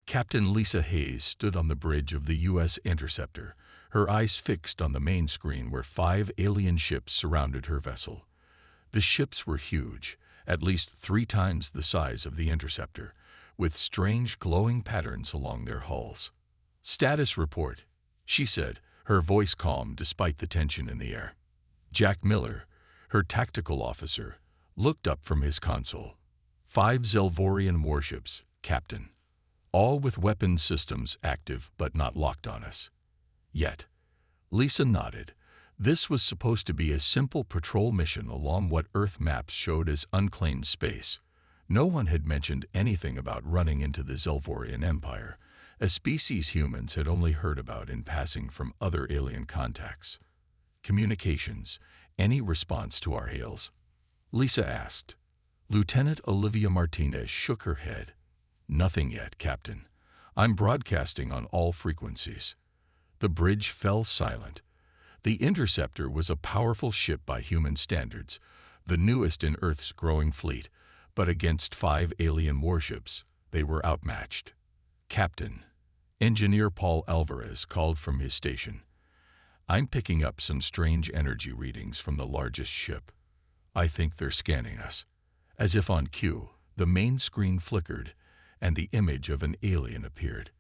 Captain Lisa Hayes stood on the bridge of the U.S. Interceptor, her eyes fixed on the main screen where 5 alien ships surrounded her vessel. The ships were huge, at least 3 times the size of the Interceptor, with strange glowing patterns along their hulls. "Status report," she said, her voice calm despite the tension in the air. Jack Miller, her tactical officer, looked up from his console. 5 Zelvorian warships, Captain. All with weapon systems active but not locked on us. Yet. Lisa nodded. This was supposed to be a simple patrol mission along what Earth maps showed as unclaimed space. No one had mentioned anything about running into the Zelvorian Empire, a species humans had only heard about in passing from other alien contacts. "Communications. Any response to our hails?" Lisa asked. Lieutenant Olivia Martinez shook her head. "Nothing yet, Captain. I'm broadcasting on all frequencies." The bridge fell silent. The Interceptor was a powerful ship by human standards, the newest in Earth's growing fleet, but against 5 alien warships, they were outmatched. "Captain," Engineer Paul Alvarez called from his station. "I'm picking up some strange energy readings from the largest ship. I think they're scanning us." As if on cue, the main screen flickered, and the image of an alien appeared.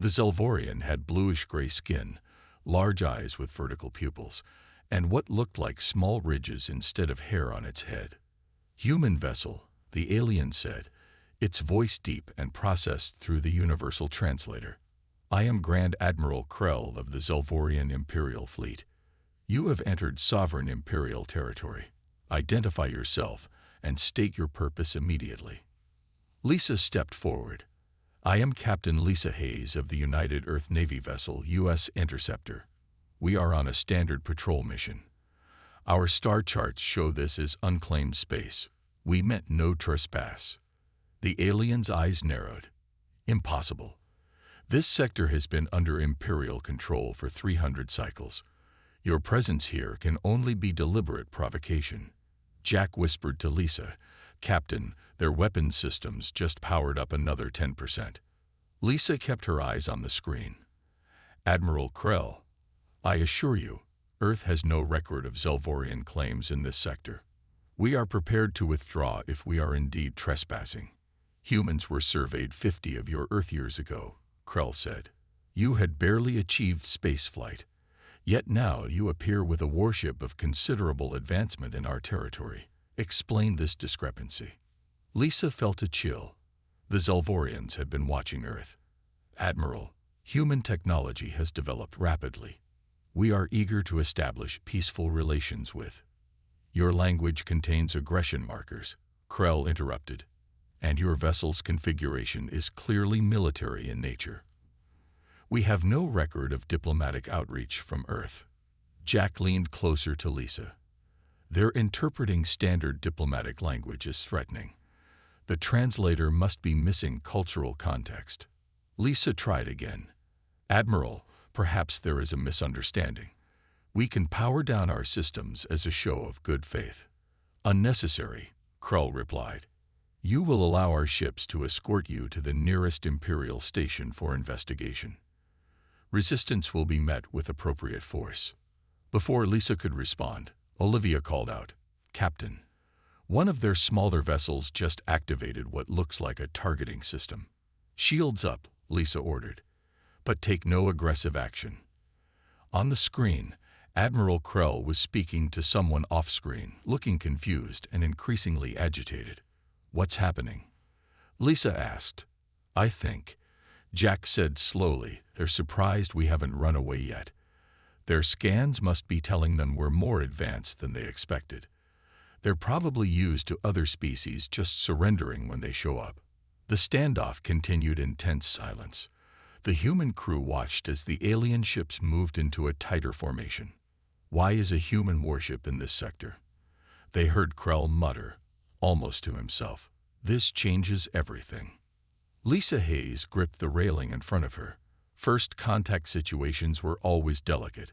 The Zelvorian had bluish-gray skin, large eyes with vertical pupils, and what looked like small ridges instead of hair on its head. "Human vessel," the alien said, its voice deep and processed through the universal translator. "I am Grand Admiral Krell of the Zelvorian Imperial Fleet. You have entered sovereign Imperial territory. Identify yourself and state your purpose immediately." Lisa stepped forward. "I am Captain Lisa Hayes of the United Earth Navy vessel U.S. Interceptor. We are on a standard patrol mission. Our star charts show this as unclaimed space. We meant no trespass." The alien's eyes narrowed. "Impossible. This sector has been under Imperial control for 300 cycles. Your presence here can only be deliberate provocation." Jack whispered to Lisa, "Captain, their weapons systems just powered up another 10%. Lisa kept her eyes on the screen. "Admiral Krell, I assure you, Earth has no record of Zelvorian claims in this sector. We are prepared to withdraw if we are indeed trespassing. Humans were surveyed 50 of your Earth years ago," Krell said. "You had barely achieved spaceflight. Yet now you appear with a warship of considerable advancement in our territory. Explain this discrepancy." Lisa felt a chill. The Zelvorians had been watching Earth. "Admiral, human technology has developed rapidly. We are eager to establish peaceful relations with—" "Your language contains aggression markers," Krell interrupted, "and your vessel's configuration is clearly military in nature. We have no record of diplomatic outreach from Earth." Jack leaned closer to Lisa. "They're interpreting standard diplomatic language as threatening. The translator must be missing cultural context." Lisa tried again. "Admiral, perhaps there is a misunderstanding. We can power down our systems as a show of good faith." "Unnecessary," Krell replied. "You will allow our ships to escort you to the nearest Imperial station for investigation. Resistance will be met with appropriate force." Before Lisa could respond, Olivia called out, "Captain, one of their smaller vessels just activated what looks like a targeting system." "Shields up," Lisa ordered, "but take no aggressive action." On the screen, Admiral Krell was speaking to someone off-screen, looking confused and increasingly agitated. "What's happening?" Lisa asked. "I think," Jack said slowly, "they're surprised we haven't run away yet. Their scans must be telling them we're more advanced than they expected. They're probably used to other species just surrendering when they show up." The standoff continued in tense silence. The human crew watched as the alien ships moved into a tighter formation. "Why is a human warship in this sector?" they heard Krell mutter, almost to himself. "This changes everything." Lisa Hayes gripped the railing in front of her. First contact situations were always delicate,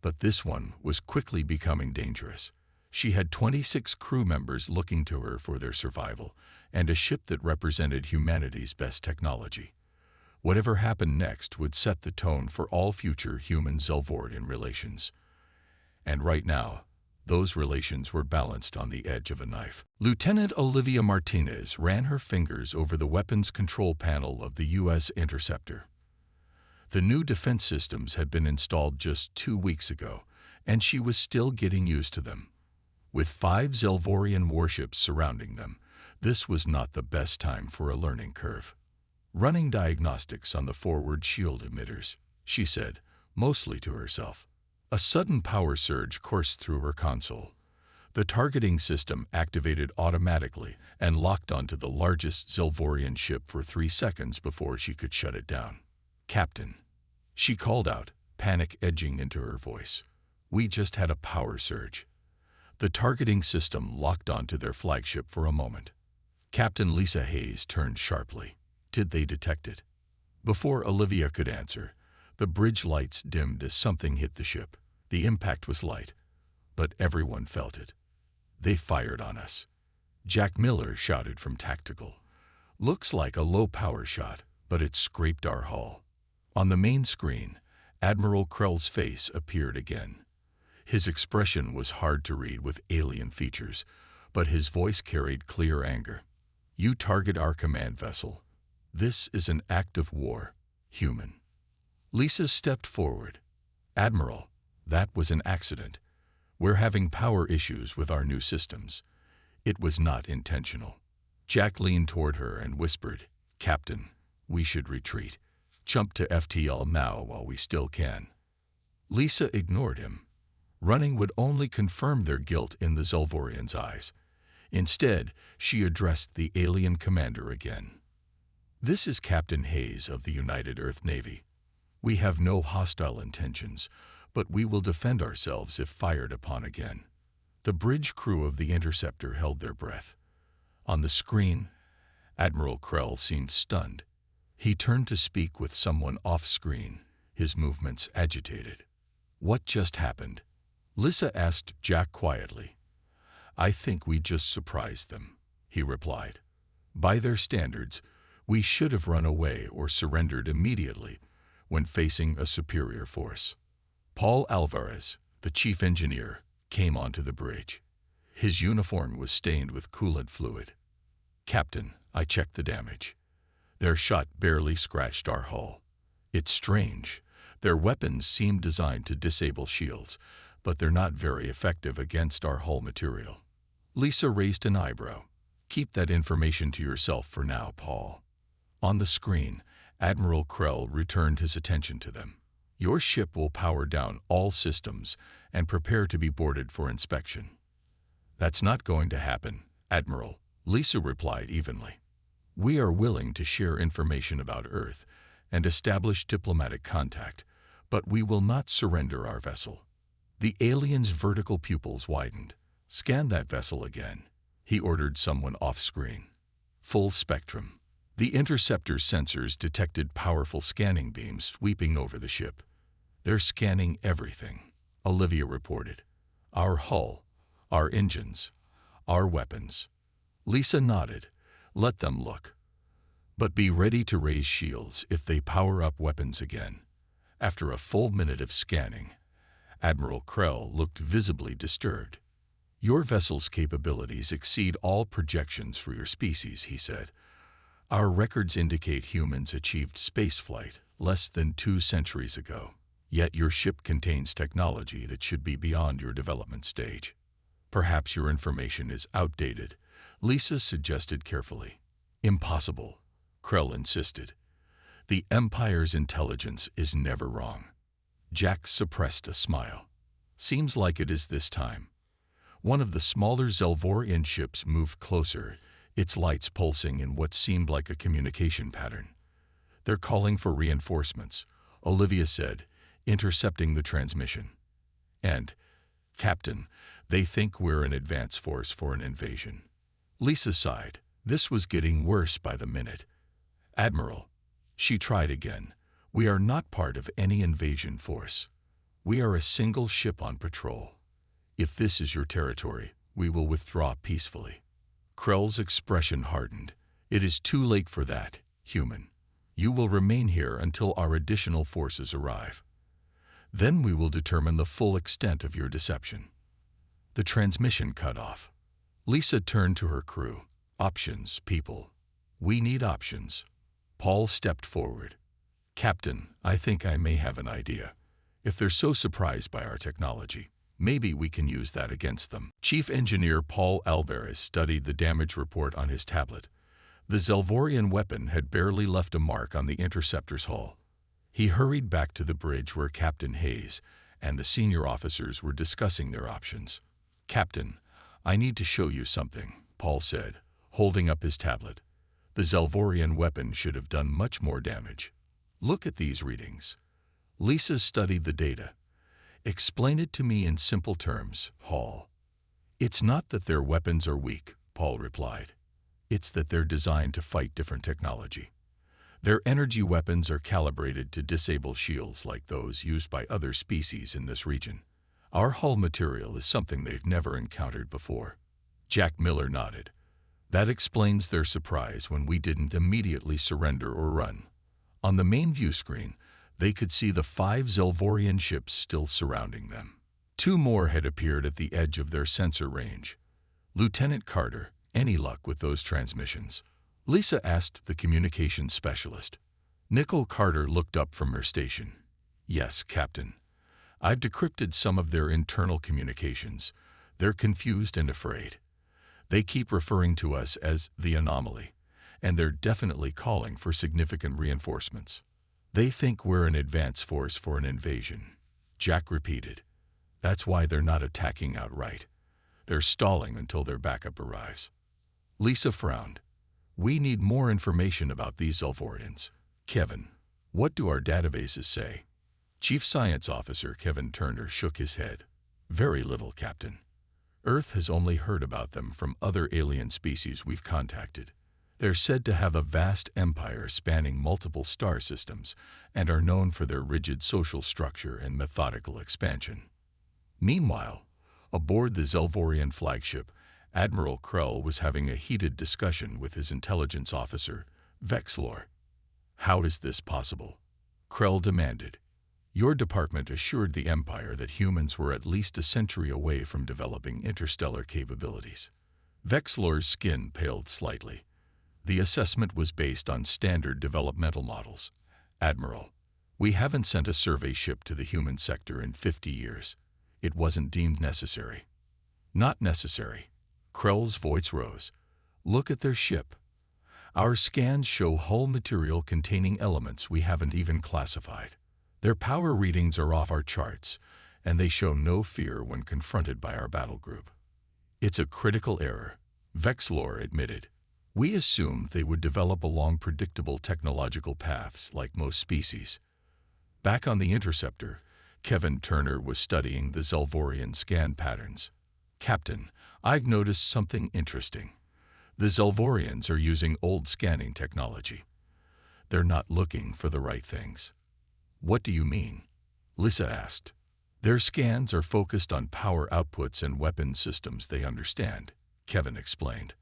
but this one was quickly becoming dangerous. She had 26 crew members looking to her for their survival, and a ship that represented humanity's best technology. Whatever happened next would set the tone for all future human-Zelvorian relations. And right now, those relations were balanced on the edge of a knife. Lieutenant Olivia Martinez ran her fingers over the weapons control panel of the U.S. Interceptor. The new defense systems had been installed just 2 weeks ago, and she was still getting used to them. With 5 Zelvorian warships surrounding them, this was not the best time for a learning curve. Running diagnostics on the forward shield emitters, she said, mostly to herself. A sudden power surge coursed through her console. The targeting system activated automatically and locked onto the largest Zelvorian ship for 3 seconds before she could shut it down. "Captain," she called out, panic edging into her voice. "We just had a power surge." The targeting system locked onto their flagship for a moment. Captain Lisa Hayes turned sharply. Did they detect it? Before Olivia could answer, the bridge lights dimmed as something hit the ship. The impact was light, but everyone felt it. "They fired on us," Jack Miller shouted from tactical. "Looks like a low-power shot, but it scraped our hull." On the main screen, Admiral Krell's face appeared again. His expression was hard to read with alien features, but his voice carried clear anger. "You target our command vessel. This is an act of war, human." Lisa stepped forward. "Admiral, that was an accident. We're having power issues with our new systems. It was not intentional." Jack leaned toward her and whispered, "Captain, we should retreat. Jump to FTL now while we still can." Lisa ignored him. Running would only confirm their guilt in the Zelvorians' eyes. Instead, she addressed the alien commander again. "This is Captain Hayes of the United Earth Navy. We have no hostile intentions, but we will defend ourselves if fired upon again." The bridge crew of the Interceptor held their breath. On the screen, Admiral Krell seemed stunned. He turned to speak with someone off-screen, his movements agitated. "What just happened?" Lisa asked Jack quietly. "I think we just surprised them," he replied. "By their standards, we should have run away or surrendered immediately when facing a superior force." Paul Alvarez, the chief engineer, came onto the bridge. His uniform was stained with coolant fluid. "Captain, I checked the damage. Their shot barely scratched our hull. It's strange. Their weapons seem designed to disable shields, but they're not very effective against our hull material." Lisa raised an eyebrow. "Keep that information to yourself for now, Paul." On the screen, Admiral Krell returned his attention to them. "Your ship will power down all systems and prepare to be boarded for inspection." "That's not going to happen, Admiral," Lisa replied evenly. "We are willing to share information about Earth and establish diplomatic contact, but we will not surrender our vessel." The alien's vertical pupils widened. "Scan that vessel again," he ordered someone off-screen. Full spectrum. The Interceptor's sensors detected powerful scanning beams sweeping over the ship. "They're scanning everything," Olivia reported. "Our hull, our engines, our weapons." Lisa nodded. "Let them look. But be ready to raise shields if they power up weapons again." After a full minute of scanning, Admiral Krell looked visibly disturbed. "Your vessel's capabilities exceed all projections for your species," he said. "Our records indicate humans achieved spaceflight less than 2 centuries ago. Yet your ship contains technology that should be beyond your development stage. Perhaps your information is outdated," Lisa suggested carefully. "Impossible," Krell insisted. "The Empire's intelligence is never wrong." Jack suppressed a smile. "Seems like it is this time." One of the smaller Zelvorian ships moved closer, its lights pulsing in what seemed like a communication pattern. "They're calling for reinforcements," Olivia said, intercepting the transmission. "And, Captain, they think we're an advance force for an invasion." Lisa sighed. This was getting worse by the minute. "Admiral," she tried again, "we are not part of any invasion force. We are a single ship on patrol. If this is your territory, we will withdraw peacefully." Krell's expression hardened. "It is too late for that, human. You will remain here until our additional forces arrive. Then we will determine the full extent of your deception." The transmission cut off. Lisa turned to her crew. "Options, people. We need options." Paul stepped forward. "Captain, I think I may have an idea. If they're so surprised by our technology, maybe we can use that against them." Chief Engineer Paul Alvarez studied the damage report on his tablet. The Zelvorian weapon had barely left a mark on the interceptor's hull. He hurried back to the bridge where Captain Hayes and the senior officers were discussing their options. "Captain, I need to show you something," Paul said, holding up his tablet. "The Zelvorian weapon should have done much more damage. Look at these readings." Lisa studied the data. "Explain it to me in simple terms, Paul." "It's not that their weapons are weak," Paul replied. "It's that they're designed to fight different technology. Their energy weapons are calibrated to disable shields like those used by other species in this region. Our hull material is something they've never encountered before." Jack Miller nodded. "That explains their surprise when we didn't immediately surrender or run." On the main view screen, they could see the 5 Zelvorian ships still surrounding them. 2 more had appeared at the edge of their sensor range. "Lieutenant Carter, any luck with those transmissions?" Lisa asked the communications specialist. Nicole Carter looked up from her station. "Yes, Captain. I've decrypted some of their internal communications. They're confused and afraid. They keep referring to us as the anomaly, and they're definitely calling for significant reinforcements. They think we're an advance force for an invasion." Jack repeated. "That's why they're not attacking outright. They're stalling until their backup arrives." Lisa frowned. "We need more information about these Zelvorians. Kevin, what do our databases say?" Chief Science Officer Kevin Turner shook his head. "Very little, Captain. Earth has only heard about them from other alien species we've contacted. They're said to have a vast empire spanning multiple star systems and are known for their rigid social structure and methodical expansion." Meanwhile, aboard the Zelvorian flagship, Admiral Krell was having a heated discussion with his intelligence officer, Vexlor. "How is this possible?" Krell demanded. "Your department assured the Empire that humans were at least a century away from developing interstellar capabilities." Vexlor's skin paled slightly. "The assessment was based on standard developmental models. Admiral, we haven't sent a survey ship to the human sector in 50 years. It wasn't deemed necessary." "Not necessary." Krell's voice rose. "Look at their ship. Our scans show hull material containing elements we haven't even classified. Their power readings are off our charts, and they show no fear when confronted by our battle group." "It's a critical error," Vexlor admitted. "We assumed they would develop along predictable technological paths like most species." Back on the interceptor, Kevin Turner was studying the Zelvorian scan patterns. "Captain, I've noticed something interesting. The Zelvorians are using old scanning technology. They're not looking for the right things." "What do you mean?" Lisa asked. "Their scans are focused on power outputs and weapon systems they understand," Kevin explained.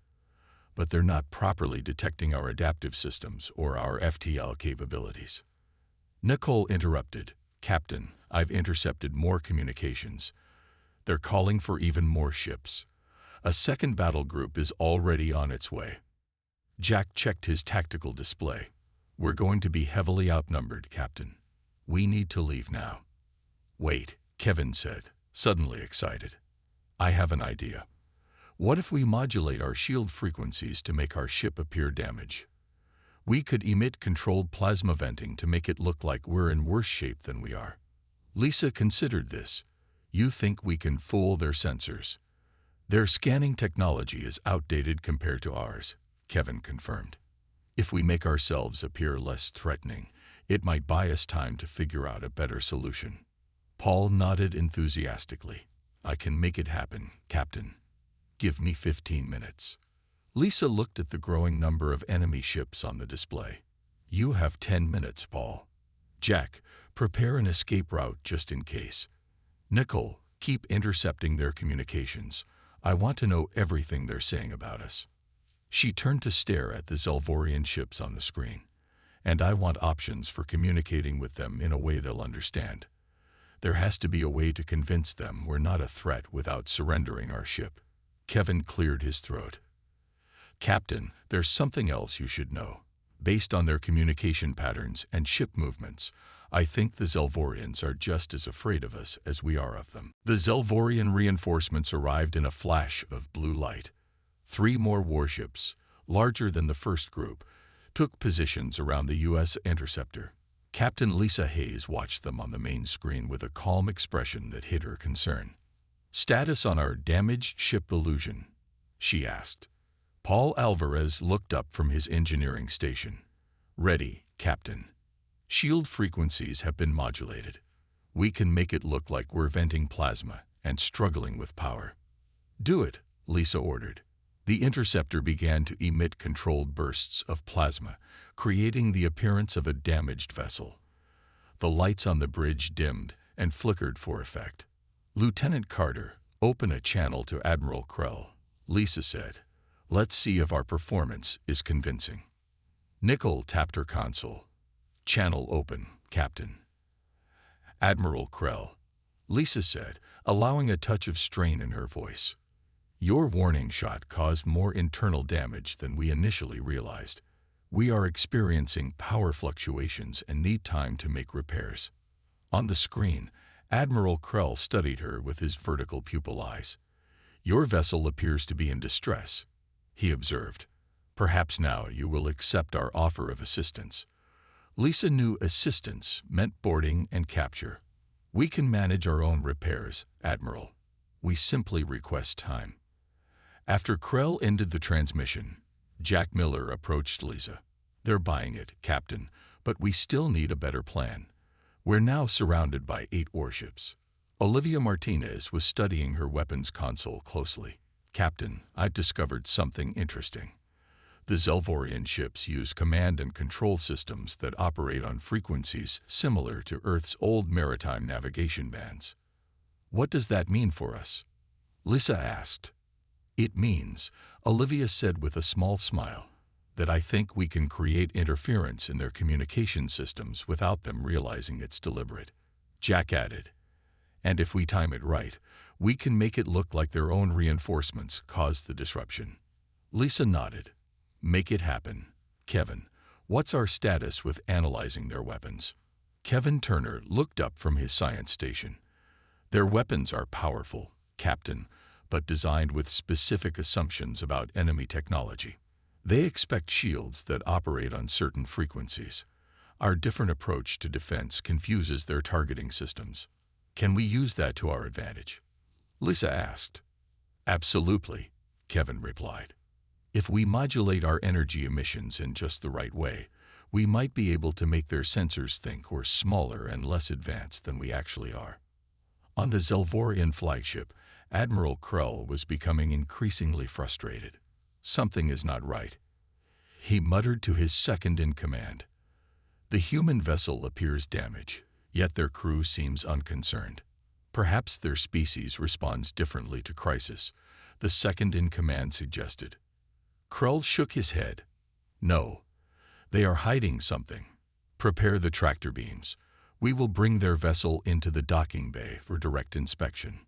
"But they're not properly detecting our adaptive systems or our FTL capabilities." Nicole interrupted. "Captain, I've intercepted more communications. They're calling for even more ships. A second battle group is already on its way." Jack checked his tactical display. "We're going to be heavily outnumbered, Captain. We need to leave now." "Wait," Kevin said, suddenly excited. "I have an idea. What if we modulate our shield frequencies to make our ship appear damaged? We could emit controlled plasma venting to make it look like we're in worse shape than we are." Lisa considered this. "You think we can fool their sensors?" "Their scanning technology is outdated compared to ours," Kevin confirmed. "If we make ourselves appear less threatening, it might buy us time to figure out a better solution." Paul nodded enthusiastically. "I can make it happen, Captain. Give me 15 minutes. Lisa looked at the growing number of enemy ships on the display. "You have 10 minutes, Paul. Jack, prepare an escape route just in case. Nicole, keep intercepting their communications. I want to know everything they're saying about us." She turned to stare at the Zelvorian ships on the screen. and I want options for communicating with them in a way they'll understand. There has to be a way to convince them we're not a threat without surrendering our ship. Kevin cleared his throat. Captain, there's something else you should know. Based on their communication patterns and ship movements, I think the Zelvorians are just as afraid of us as we are of them. The Zelvorian reinforcements arrived in a flash of blue light. 3 more warships, larger than the first group, took positions around the U.S. interceptor. Captain Lisa Hayes watched them on the main screen with a calm expression that hid her concern. "Status on our damaged ship Illusion?" she asked. Paul Alvarez looked up from his engineering station. "Ready, Captain. Shield frequencies have been modulated. We can make it look like we're venting plasma and struggling with power." "Do it," Lisa ordered. The interceptor began to emit controlled bursts of plasma, creating the appearance of a damaged vessel. The lights on the bridge dimmed and flickered for effect. "Lieutenant Carter, open a channel to Admiral Krell," Lisa said. "Let's see if our performance is convincing." Nicole tapped her console. "Channel open, Captain." "Admiral Krell," Lisa said, allowing a touch of strain in her voice. "Your warning shot caused more internal damage than we initially realized. We are experiencing power fluctuations and need time to make repairs." On the screen, Admiral Krell studied her with his vertical pupil eyes. "Your vessel appears to be in distress," he observed. "Perhaps now you will accept our offer of assistance." Lisa knew assistance meant boarding and capture. "We can manage our own repairs, Admiral. We simply request time." After Krell ended the transmission, Jack Miller approached Lisa. "They're buying it, Captain, but we still need a better plan. We're now surrounded by 8 warships." Olivia Martinez was studying her weapons console closely. "Captain, I've discovered something interesting. The Zelvorian ships use command and control systems that operate on frequencies similar to Earth's old maritime navigation bands." "What does that mean for us?" Lisa asked. "It means," Olivia said with a small smile, "that I think we can create interference in their communication systems without them realizing it's deliberate." Jack added, "And if we time it right, we can make it look like their own reinforcements caused the disruption." Lisa nodded. "Make it happen. Kevin, what's our status with analyzing their weapons?" Kevin Turner looked up from his science station. "Their weapons are powerful, Captain, but designed with specific assumptions about enemy technology. They expect shields that operate on certain frequencies. Our different approach to defense confuses their targeting systems. Can we use that to our advantage?" Lisa asked. "Absolutely," Kevin replied. "If we modulate our energy emissions in just the right way, we might be able to make their sensors think we're smaller and less advanced than we actually are." On the Zelvorian flagship, Admiral Krell was becoming increasingly frustrated. "Something is not right," he muttered to his second-in-command. "The human vessel appears damaged, yet their crew seems unconcerned. Perhaps their species responds differently to crisis," the second-in-command suggested. Krell shook his head. "No, they are hiding something. Prepare the tractor beams. We will bring their vessel into the docking bay for direct inspection."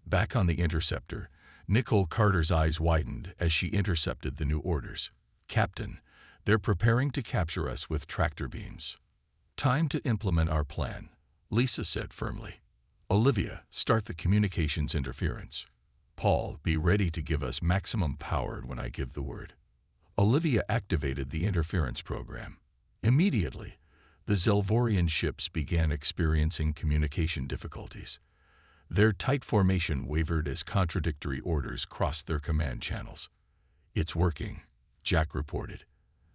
Back on the interceptor, Nicole Carter's eyes widened as she intercepted the new orders. "Captain, they're preparing to capture us with tractor beams." "Time to implement our plan," Lisa said firmly. "Olivia, start the communications interference. Paul, be ready to give us maximum power when I give the word." Olivia activated the interference program. Immediately, the Zelvorian ships began experiencing communication difficulties. Their tight formation wavered as contradictory orders crossed their command channels. "It's working," Jack reported.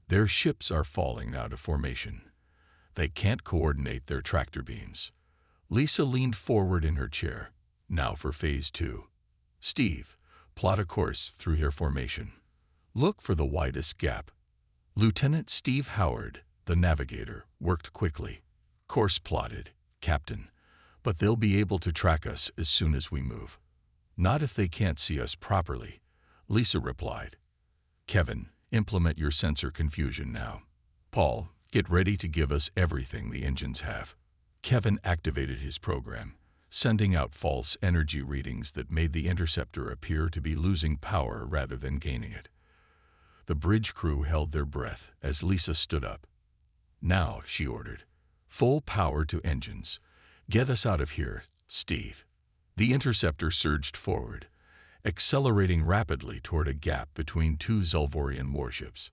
"Their ships are falling out of formation. They can't coordinate their tractor beams." Lisa leaned forward in her chair. "Now for Phase 2. Steve, plot a course through their formation. Look for the widest gap." Lieutenant Steve Howard, the navigator, worked quickly. "Course plotted, Captain, but they'll be able to track us as soon as we move." "Not if they can't see us properly," Lisa replied. "Kevin, implement your sensor confusion now. Paul, Get ready to give us everything the engines have. Kevin activated his program, sending out false energy readings that made the interceptor appear to be losing power rather than gaining it. The bridge crew held their breath as Lisa stood up. "Now," she ordered, "full power to engines. Get us out of here, Steve." The interceptor surged forward, accelerating rapidly toward a gap between two Zelvorian warships.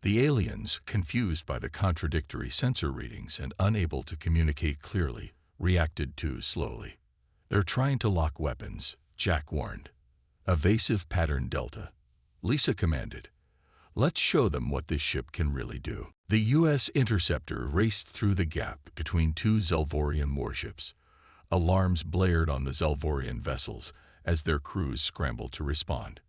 The aliens, confused by the contradictory sensor readings and unable to communicate clearly, reacted too slowly. "They're trying to lock weapons," Jack warned. "Evasive pattern Delta." Lisa commanded. "Let's show them what this ship can really do." The U.S. interceptor raced through the gap between two Zelvorian warships. Alarms blared on the Zelvorian vessels as their crews scrambled to respond.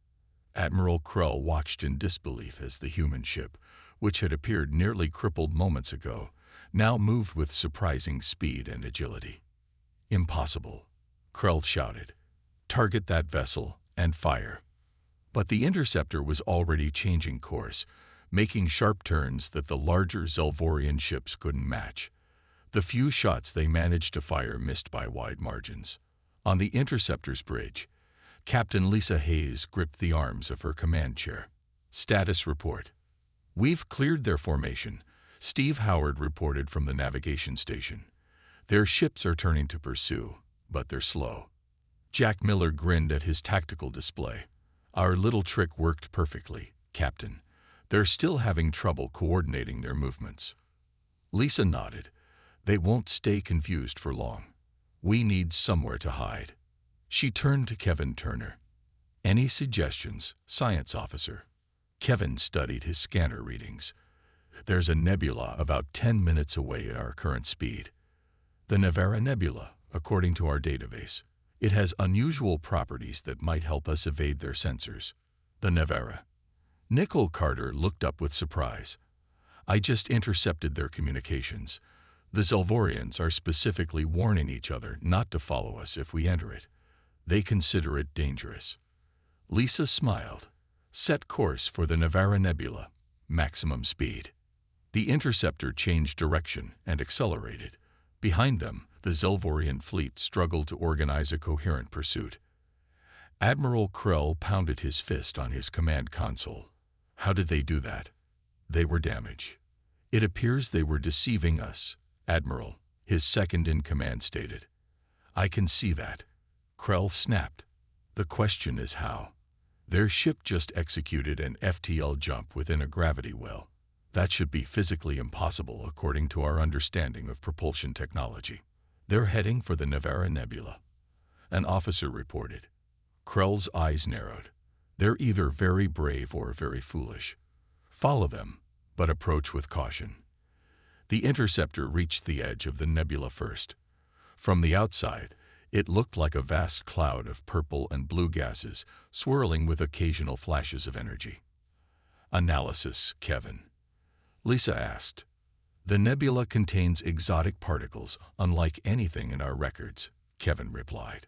Admiral Krell watched in disbelief as the human ship, which had appeared nearly crippled moments ago, now moved with surprising speed and agility. "Impossible," Krell shouted. "Target that vessel and fire." But the interceptor was already changing course, making sharp turns that the larger Zelvorian ships couldn't match. The few shots they managed to fire missed by wide margins. On the interceptor's bridge, Captain Lisa Hayes gripped the arms of her command chair. "Status report." "We've cleared their formation," Steve Howard reported from the navigation station. "Their ships are turning to pursue, but they're slow." Jack Miller grinned at his tactical display. "Our little trick worked perfectly, Captain. They're still having trouble coordinating their movements." Lisa nodded. "They won't stay confused for long. We need somewhere to hide." She turned to Kevin Turner. "Any suggestions, science officer?" Kevin studied his scanner readings. "There's a nebula about 10 minutes away at our current speed. The Nevera Nebula, according to our database. It has unusual properties that might help us evade their sensors." "The Nevera." Nickel Carter looked up with surprise. "I just intercepted their communications. The Zelvorians are specifically warning each other not to follow us if we enter it. They consider it dangerous." Lisa smiled. "Set course for the Nevera Nebula. Maximum speed." The interceptor changed direction and accelerated. Behind them, the Zelvorian fleet struggled to organize a coherent pursuit. Admiral Krell pounded his fist on his command console. "How did they do that?" "They were damaged. It appears they were deceiving us, Admiral," his second-in-command stated. "I can see that." Krell snapped. "The question is how. Their ship just executed an FTL jump within a gravity well. That should be physically impossible according to our understanding of propulsion technology. They're heading for the Nevera Nebula," an officer reported. Krell's eyes narrowed. "They're either very brave or very foolish. Follow them, but approach with caution." The interceptor reached the edge of the nebula first. From the outside, it looked like a vast cloud of purple and blue gases, swirling with occasional flashes of energy. "Analysis, Kevin?" Lisa asked. "The nebula contains exotic particles unlike anything in our records," Kevin replied.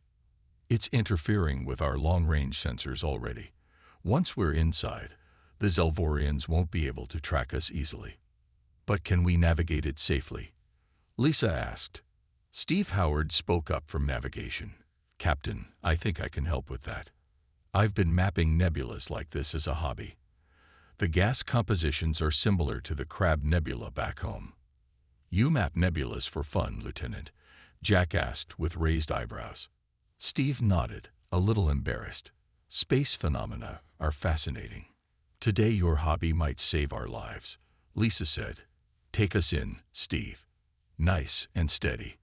"It's interfering with our long-range sensors already. Once we're inside, the Zelvorians won't be able to track us easily." "But can we navigate it safely?" Lisa asked. Steve Howard spoke up from navigation. "Captain, I think I can help with that. I've been mapping nebulas like this as a hobby. The gas compositions are similar to the Crab Nebula back home." "You map nebulas for fun, Lieutenant?" Jack asked with raised eyebrows. Steve nodded, a little embarrassed. "Space phenomena are fascinating. Today your hobby might save our lives," Lisa said. "Take us in, Steve." Nice and steady.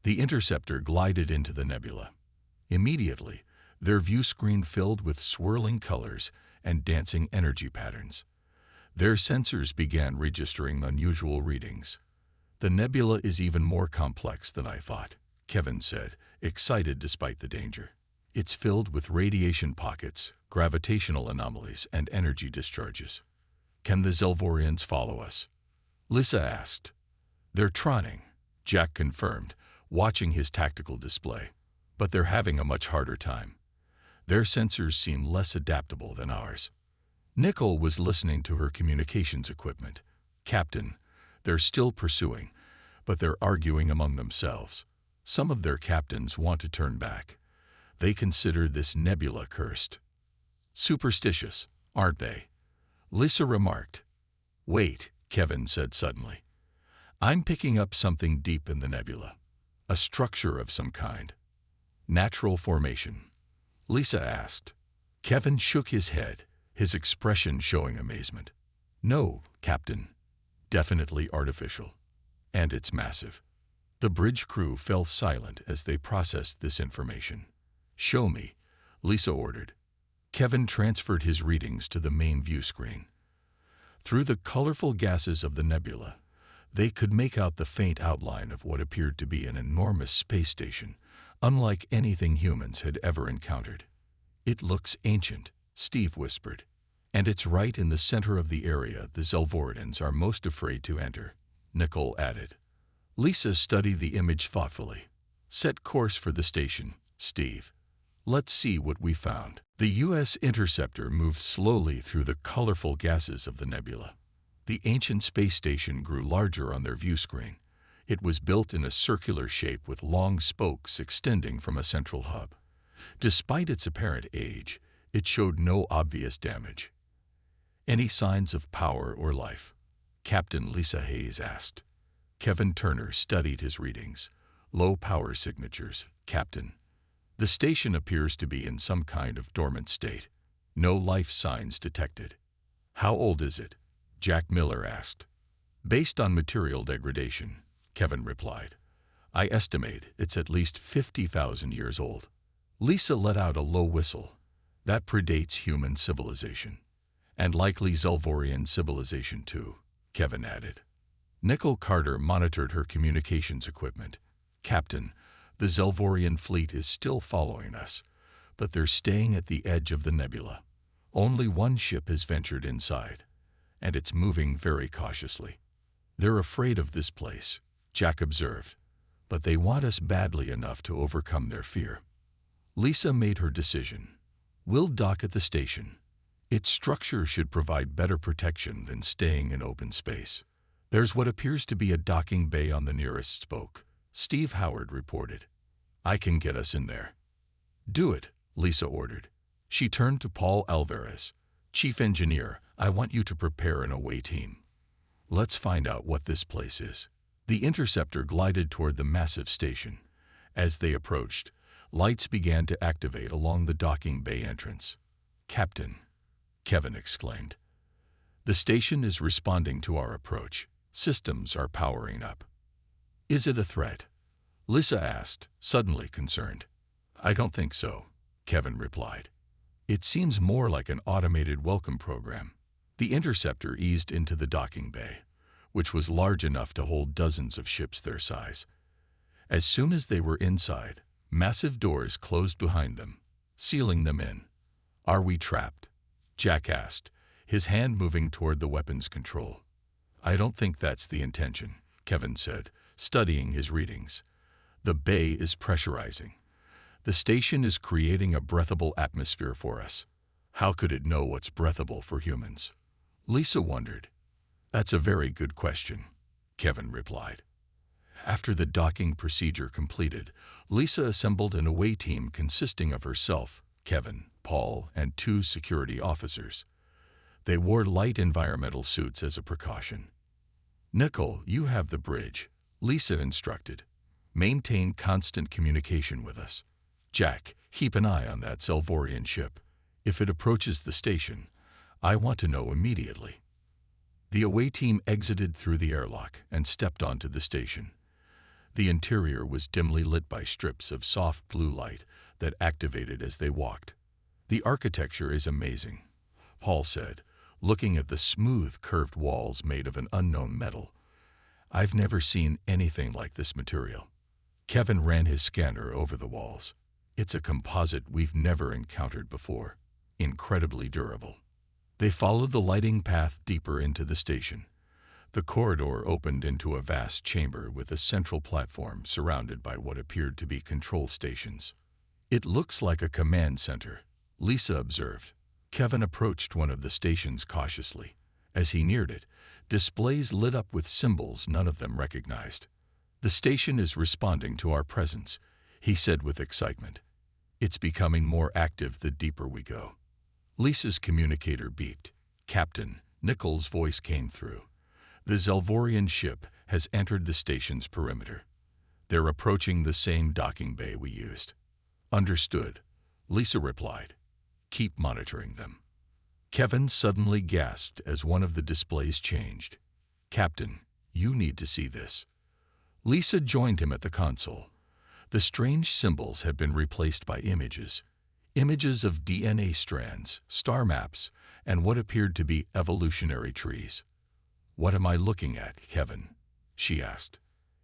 The interceptor glided into the nebula. Immediately, their view screen filled with swirling colors and dancing energy patterns. Their sensors began registering unusual readings. "The nebula is even more complex than I thought," Kevin said, excited despite the danger. "It's filled with radiation pockets, gravitational anomalies, and energy discharges." "Can the Zelvorians follow us?" Lisa asked. "They're trying," Jack confirmed, watching his tactical display. "But they're having a much harder time. Their sensors seem less adaptable than ours." Nickel was listening to her communications equipment. "Captain, They're still pursuing, but they're arguing among themselves. Some of their captains want to turn back. They consider this nebula cursed. Superstitious, aren't they? Lisa remarked. Wait, Kevin said suddenly. I'm picking up something deep in the nebula. A structure of some kind. Natural formation. Lisa asked. Kevin shook his head, his expression showing amazement. No, Captain. Definitely artificial. And it's massive. The bridge crew fell silent as they processed this information. Show me, Lisa ordered. Kevin transferred his readings to the main view screen. Through the colorful gases of the nebula, they could make out the faint outline of what appeared to be an enormous space station, unlike anything humans had ever encountered. It looks ancient, Steve whispered, and it's right in the center of the area the Zelvorians are most afraid to enter, Nicole added. Lisa studied the image thoughtfully. Set course for the station, Steve. Let's see what we found. The U.S. Interceptor moved slowly through the colorful gases of the nebula. The ancient space station grew larger on their view screen. It was built in a circular shape with long spokes extending from a central hub. Despite its apparent age, it showed no obvious damage. Any signs of power or life? Captain Lisa Hayes asked. Kevin Turner studied his readings. Low power signatures, Captain. The station appears to be in some kind of dormant state. No life signs detected. How old is it? Jack Miller asked. Based on material degradation, Kevin replied. I estimate it's at least 50,000 years old. Lisa let out a low whistle. That predates human civilization. And likely Zelvorian civilization too, Kevin added. Nicole Carter monitored her communications equipment. Captain, the Zelvorian fleet is still following us, but they're staying at the edge of the nebula. Only one ship has ventured inside, and it's moving very cautiously. They're afraid of this place, Jack observed, but they want us badly enough to overcome their fear. Lisa made her decision. We'll dock at the station. Its structure should provide better protection than staying in open space. There's what appears to be a docking bay on the nearest spoke, Steve Howard reported. I can get us in there. Do it, Lisa ordered. She turned to Paul Alvarez. Chief Engineer, I want you to prepare an away team. Let's find out what this place is. The interceptor glided toward the massive station. As they approached, lights began to activate along the docking bay entrance. Captain, Kevin exclaimed. The station is responding to our approach. Systems are powering up. Is it a threat? Lisa asked, suddenly concerned. I don't think so, Kevin replied. It seems more like an automated welcome program. The interceptor eased into the docking bay, which was large enough to hold dozens of ships their size. As soon as they were inside, massive doors closed behind them, sealing them in. Are we trapped? Jack asked, his hand moving toward the weapons control. I don't think that's the intention, Kevin said, studying his readings. The bay is pressurizing. The station is creating a breathable atmosphere for us. How could it know what's breathable for humans? Lisa wondered. That's a very good question, Kevin replied. After the docking procedure completed, Lisa assembled an away team consisting of herself, Kevin, Paul, and 2 security officers. They wore light environmental suits as a precaution. Nicole, you have the bridge, Lisa instructed. Maintain constant communication with us. Jack, keep an eye on that Zelvorian ship. If it approaches the station, I want to know immediately. The away team exited through the airlock and stepped onto the station. The interior was dimly lit by strips of soft blue light that activated as they walked. The architecture is amazing, Paul said, looking at the smooth, curved walls made of an unknown metal. I've never seen anything like this material. Kevin ran his scanner over the walls. It's a composite we've never encountered before. Incredibly durable. They followed the lighting path deeper into the station. The corridor opened into a vast chamber with a central platform surrounded by what appeared to be control stations. It looks like a command center, Lisa observed. Kevin approached one of the stations cautiously. As he neared it, displays lit up with symbols none of them recognized. "The station is responding to our presence," he said with excitement. "It's becoming more active the deeper we go." Lisa's communicator beeped. "Captain," Nichols' voice came through. "The Zelvorian ship has entered the station's perimeter. They're approaching the same docking bay we used." "Understood," Lisa replied. "Keep monitoring them." Kevin suddenly gasped as one of the displays changed. "Captain, you need to see this." Lisa joined him at the console. The strange symbols had been replaced by images. Images of DNA strands, star maps, and what appeared to be evolutionary trees. "What am I looking at, Kevin?" she asked.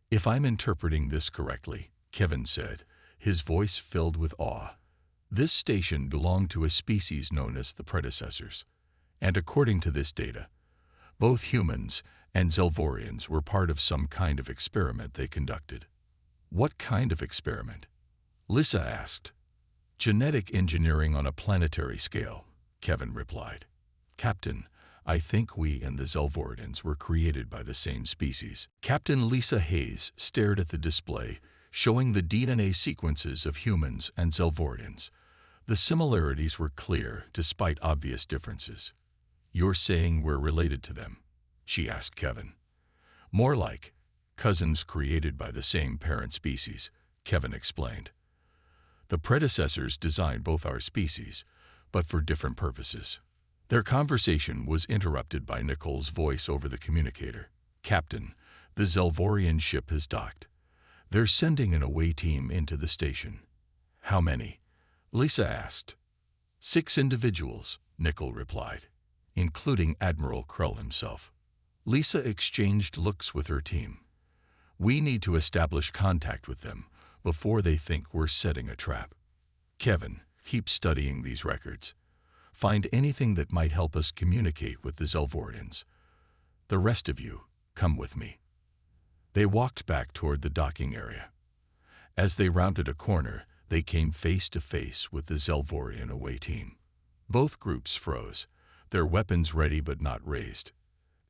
"If I'm interpreting this correctly," Kevin said, his voice filled with awe, "this station belonged to a species known as the predecessors. And according to this data, both humans and Zelvorians were part of some kind of experiment they conducted." "What kind of experiment?" Lisa asked. "Genetic engineering on a planetary scale," Kevin replied. "Captain, I think we and the Zelvorians were created by the same species." Captain Lisa Hayes stared at the display, showing the DNA sequences of humans and Zelvorians. The similarities were clear, despite obvious differences. "You're saying we're related to them?" she asked Kevin. "More like cousins created by the same parent species," Kevin explained. "The predecessors designed both our species, but for different purposes." Their conversation was interrupted by Nichols' voice over the communicator. "Captain, the Zelvorian ship has docked. They're sending an away team into the station." "How many?" Lisa asked. 6 individuals, Nichols replied, including Admiral Krell himself. Lisa exchanged looks with her team. "We need to establish contact with them before they think we're setting a trap. Kevin, keep studying these records. Find anything that might help us communicate with the Zelvorians. The rest of you, come with me." They walked back toward the docking area. As they rounded a corner, they came face to face with the Zelvorian away team. Both groups froze, their weapons ready but not raised.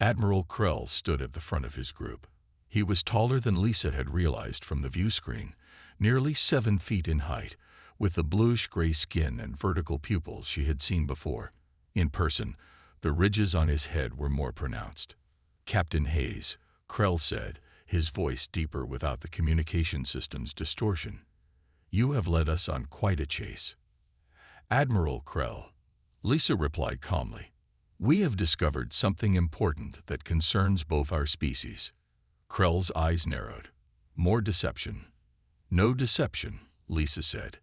Admiral Krell stood at the front of his group. He was taller than Lisa had realized from the view screen, nearly 7 feet in height, with the bluish-gray skin and vertical pupils she had seen before. In person, the ridges on his head were more pronounced. "Captain Hayes," Krell said, his voice deeper without the communication system's distortion. "You have led us on quite a chase." "Admiral Krell," Lisa replied calmly, "we have discovered something important that concerns both our species." Krell's eyes narrowed. "More deception." "No deception," Lisa said.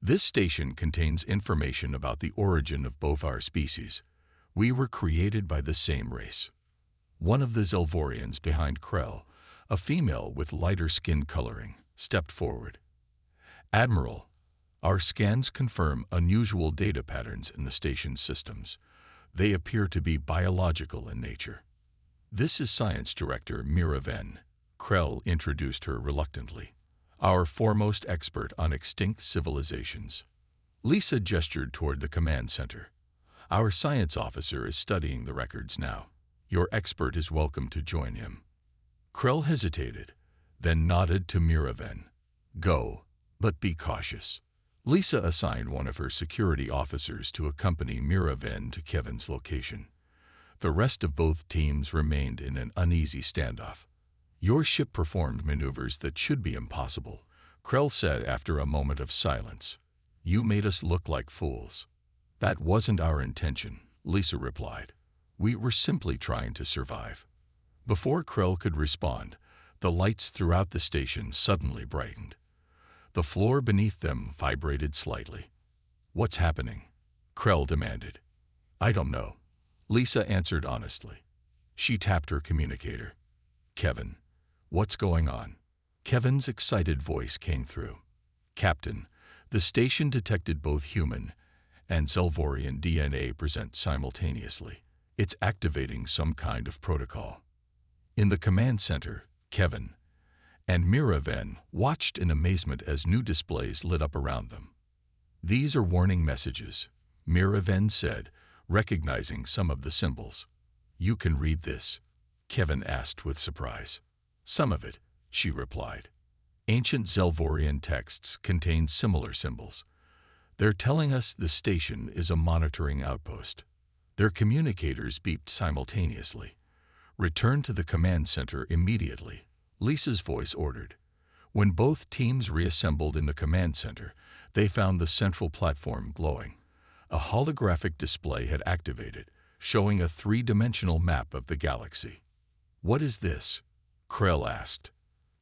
"This station contains information about the origin of both our species. We were created by the same race." One of the Zelvorians behind Krell, a female with lighter skin coloring, stepped forward. "Admiral, our scans confirm unusual data patterns in the station's systems. They appear to be biological in nature." "This is Science Director Mira Ven," Krell introduced her reluctantly, "our foremost expert on extinct civilizations." Lisa gestured toward the command center. "Our science officer is studying the records now. Your expert is welcome to join him." Krell hesitated, then nodded to Mira Ven. "Go, but be cautious." Lisa assigned one of her security officers to accompany Mira Ven to Kevin's location. The rest of both teams remained in an uneasy standoff. "Your ship performed maneuvers that should be impossible," Krell said after a moment of silence. "You made us look like fools." "That wasn't our intention," Lisa replied. "We were simply trying to survive." Before Krell could respond, the lights throughout the station suddenly brightened. The floor beneath them vibrated slightly. "What's happening?" Krell demanded. "I don't know," Lisa answered honestly. She tapped her communicator. "Kevin, what's going on?" Kevin's excited voice came through. "Captain, the station detected both human and Zelvorian DNA present simultaneously. It's activating some kind of protocol." In the command center, Kevin and Mira Ven watched in amazement as new displays lit up around them. "These are warning messages," Mira Ven said, recognizing some of the symbols. You can read this? Kevin asked with surprise. Some of it, she replied. Ancient Zelvorian texts contain similar symbols. They're telling us the station is a monitoring outpost. Their communicators beeped simultaneously. Return to the command center immediately, Lisa's voice ordered. When both teams reassembled in the command center, they found the central platform glowing. A holographic display had activated, showing a three-dimensional map of the galaxy. What is this? Krell asked.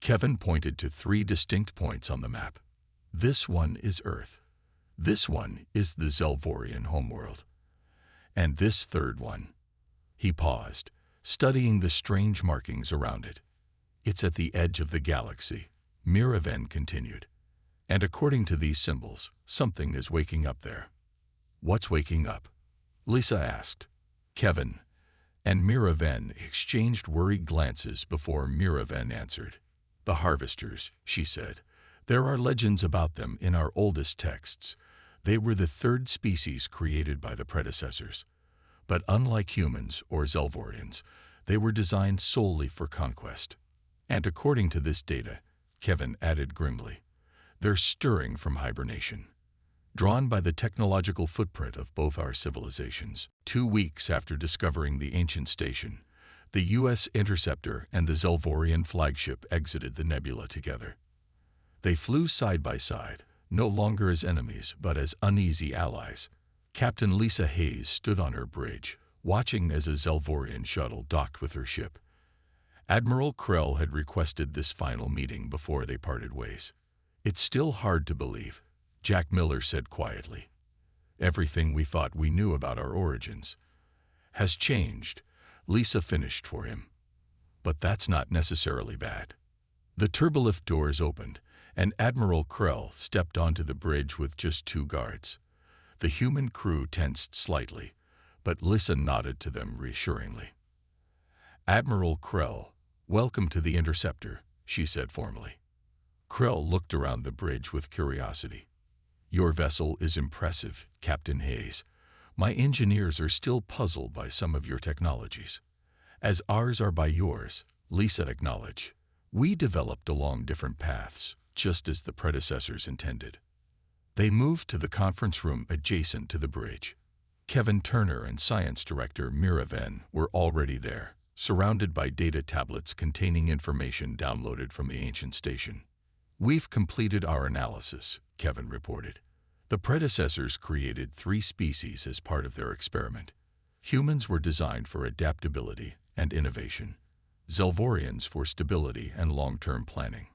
Kevin pointed to three distinct points on the map. This one is Earth. This one is the Zelvorian homeworld. And this third one. He paused, studying the strange markings around it. It's at the edge of the galaxy, Miraven continued. And according to these symbols, something is waking up there. What's waking up? Lisa asked. Kevin and Miraven exchanged worried glances before Miraven answered. The Harvesters, she said. There are legends about them in our oldest texts. They were the third species created by the predecessors. But unlike humans or Zelvorians, they were designed solely for conquest. And according to this data, Kevin added grimly, they're stirring from hibernation. Drawn by the technological footprint of both our civilizations, 2 weeks after discovering the ancient station, the U.S. Interceptor and the Zelvorian flagship exited the nebula together. They flew side by side, no longer as enemies but as uneasy allies. Captain Lisa Hayes stood on her bridge, watching as a Zelvorian shuttle docked with her ship. Admiral Krell had requested this final meeting before they parted ways. It's still hard to believe, Jack Miller said quietly. Everything we thought we knew about our origins has changed, Lisa finished for him. But that's not necessarily bad. The turbolift doors opened, and Admiral Krell stepped onto the bridge with just 2 guards. The human crew tensed slightly, but Lisa nodded to them reassuringly. Admiral Krell, welcome to the Interceptor, she said formally. Krell looked around the bridge with curiosity. Your vessel is impressive, Captain Hayes. My engineers are still puzzled by some of your technologies. As ours are by yours, Lisa acknowledged. We developed along different paths, just as the predecessors intended. They moved to the conference room adjacent to the bridge. Kevin Turner and Science Director Miraven were already there, surrounded by data tablets containing information downloaded from the ancient station. We've completed our analysis, Kevin reported. The predecessors created 3 species as part of their experiment. Humans were designed for adaptability and innovation, Zelvorians for stability and long-term planning,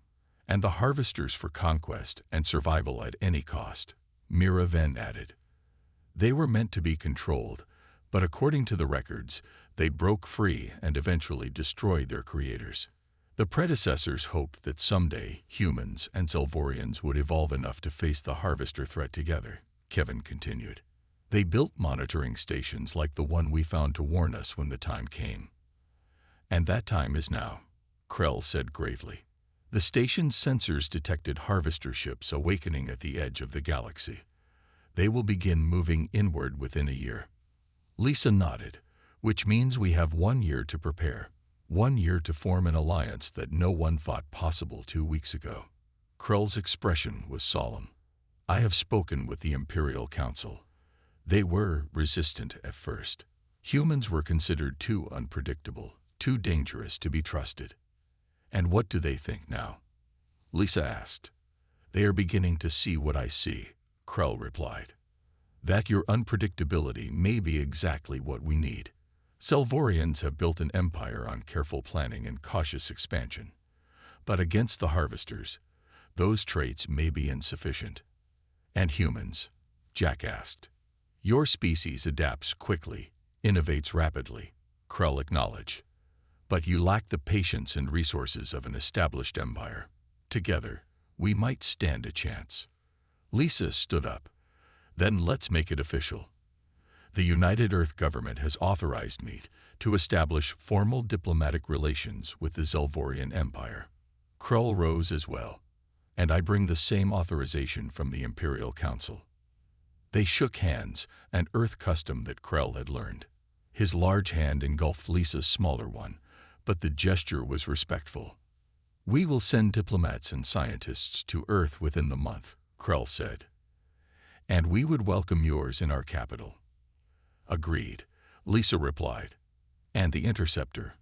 and the Harvesters for conquest and survival at any cost, Miraven added. They were meant to be controlled, but according to the records, they broke free and eventually destroyed their creators. The predecessors hoped that someday humans and Zelvorians would evolve enough to face the Harvester threat together, Kevin continued. They built monitoring stations like the one we found to warn us when the time came. And that time is now, Krell said gravely. The station's sensors detected Harvester ships awakening at the edge of the galaxy. They will begin moving inward within a year. Lisa nodded, which means we have 1 year to prepare. 1 year to form an alliance that no one thought possible 2 weeks ago. Krell's expression was solemn. I have spoken with the Imperial Council. They were resistant at first. Humans were considered too unpredictable, too dangerous to be trusted. And what do they think now? Lisa asked. They are beginning to see what I see, Krell replied. That your unpredictability may be exactly what we need. Zelvorians have built an empire on careful planning and cautious expansion. But against the Harvesters, those traits may be insufficient. And humans? Jack asked. Your species adapts quickly, innovates rapidly, Krell acknowledged. But you lack the patience and resources of an established empire. Together, we might stand a chance. Lisa stood up. Then let's make it official. The United Earth government has authorized me to establish formal diplomatic relations with the Zelvorian Empire. Krell rose as well, and I bring the same authorization from the Imperial Council. They shook hands, an Earth custom that Krell had learned. His large hand engulfed Lisa's smaller one, but the gesture was respectful. "We will send diplomats and scientists to Earth within the month," Krell said. "And we would welcome yours in our capital." "Agreed," Lisa replied. "And the Interceptor.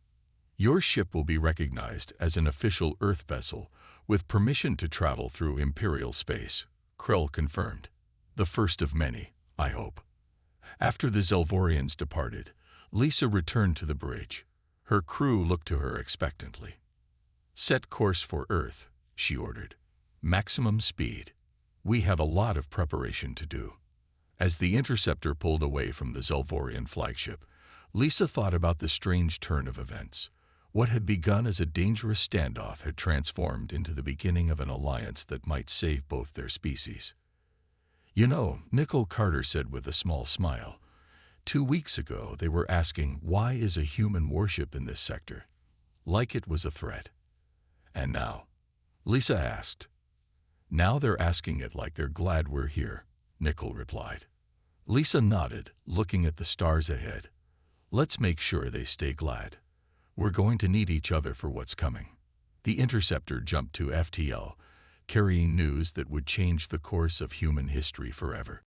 Your ship will be recognized as an official Earth vessel with permission to travel through Imperial space," Krell confirmed. "The first of many, I hope." After the Zelvorians departed, Lisa returned to the bridge. Her crew looked to her expectantly. "Set course for Earth," she ordered. "Maximum speed. We have a lot of preparation to do." As the Interceptor pulled away from the Zelvorian flagship, Lisa thought about the strange turn of events. What had begun as a dangerous standoff had transformed into the beginning of an alliance that might save both their species. "You know," Nicole Carter said with a small smile, 2 weeks ago they were asking, why is a human warship in this sector? Like it was a threat. And now?" Lisa asked. "Now they're asking it like they're glad we're here," Nicole replied. Lisa nodded, looking at the stars ahead. "Let's make sure they stay glad. We're going to need each other for what's coming." The Interceptor jumped to FTL, carrying news that would change the course of human history forever.